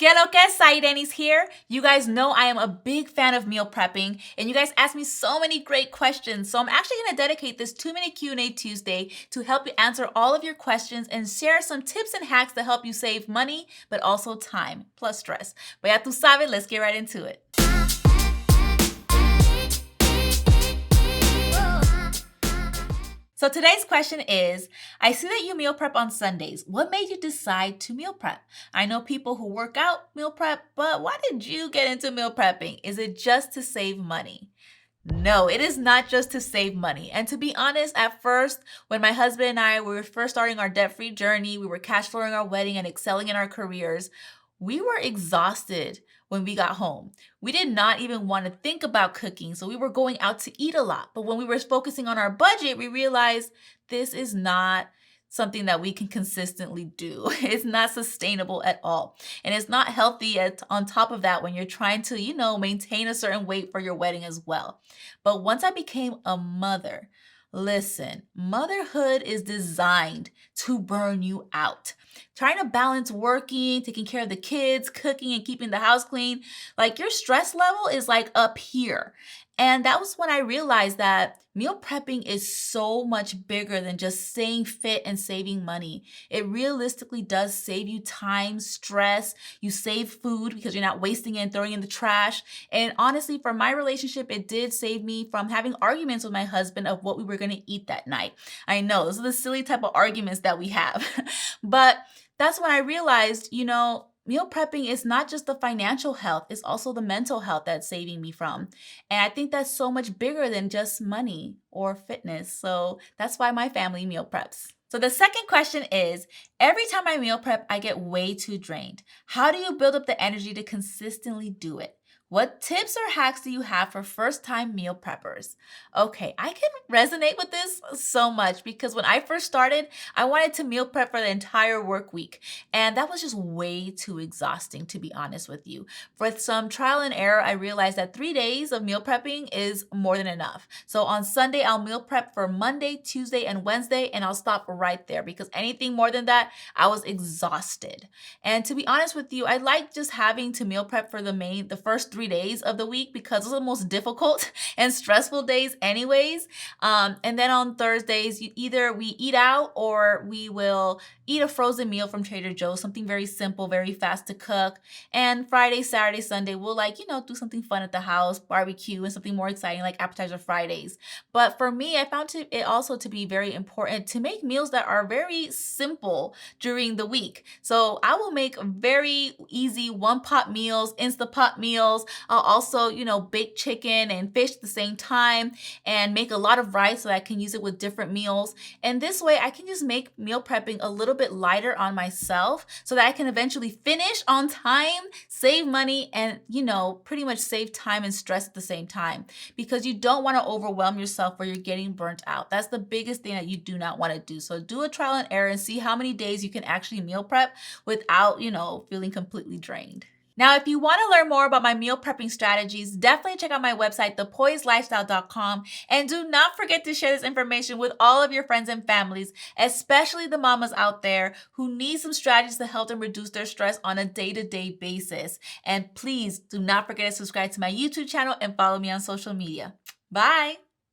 ¿Qué lo que es? Sahirenys here. You guys know I am a big fan of meal prepping, and you guys asked me so many great questions. So I'm actually going to dedicate this 2-minute Q&A Tuesday to help you answer all of your questions and share some tips and hacks to help you save money, but also time, plus stress. But ya tú sabes, let's get right into it. So today's question is, I see that you meal prep on Sundays. What made you decide to meal prep? I know people who work out meal prep, but why did you get into meal prepping? Is it just to save money? No, it is not just to save money. And to be honest, at first, when my husband and I were first starting our debt-free journey, we were cash flowing our wedding and excelling in our careers, we were exhausted when we got home. We did not even want to think about cooking, so we were going out to eat a lot. But when we were focusing on our budget, we realized this is not something that we can consistently do. It's not sustainable at all. And it's not healthy on top of that when you're trying to, maintain a certain weight for your wedding as well. But once I became a mother, listen, motherhood is designed to burn you out. Trying to balance working, taking care of the kids, cooking, and keeping the house clean, like your stress level is like up here. And that was when I realized that meal prepping is so much bigger than just staying fit and saving money. It realistically does save you time, stress. You save food because you're not wasting it and throwing it in the trash. And honestly, for my relationship, it did save me from having arguments with my husband of what we were going to eat that night. I know, those are the silly type of arguments that we have. But that's when I realized, meal prepping is not just the financial health, it's also the mental health that's saving me from. And I think that's so much bigger than just money or fitness. So that's why my family meal preps. So the second question is, every time I meal prep, I get way too drained. How do you build up the energy to consistently do it? What tips or hacks do you have for first-time meal preppers? Okay, I can resonate with this so much because when I first started, I wanted to meal prep for the entire work week. And that was just way too exhausting, to be honest with you. With some trial and error, I realized that 3 days of meal prepping is more than enough. So on Sunday, I'll meal prep for Monday, Tuesday, and Wednesday, and I'll stop right there because anything more than that, I was exhausted. And to be honest with you, I like just having to meal prep for the first 3 days of the week because those are the most difficult and stressful days anyways. And then on Thursdays, either we eat out or we will eat a frozen meal from Trader Joe's, something very simple, very fast to cook. And Friday, Saturday, Sunday, we'll do something fun at the house, barbecue, and something more exciting like appetizer Fridays. But for me, I found it also to be very important to make meals that are very simple during the week. So I will make very easy one-pot meals, Instapot meals. I'll also, bake chicken and fish at the same time and make a lot of rice so I can use it with different meals. And this way I can just make meal prepping a little bit lighter on myself so that I can eventually finish on time, save money, and, pretty much save time and stress at the same time because you don't want to overwhelm yourself where you're getting burnt out. That's the biggest thing that you do not want to do. So do a trial and error and see how many days you can actually meal prep without, feeling completely drained. Now, if you want to learn more about my meal prepping strategies, definitely check out my website, thepoisedlifestyle.com, and do not forget to share this information with all of your friends and families, especially the mamas out there who need some strategies to help them reduce their stress on a day-to-day basis. And please do not forget to subscribe to my YouTube channel and follow me on social media. Bye!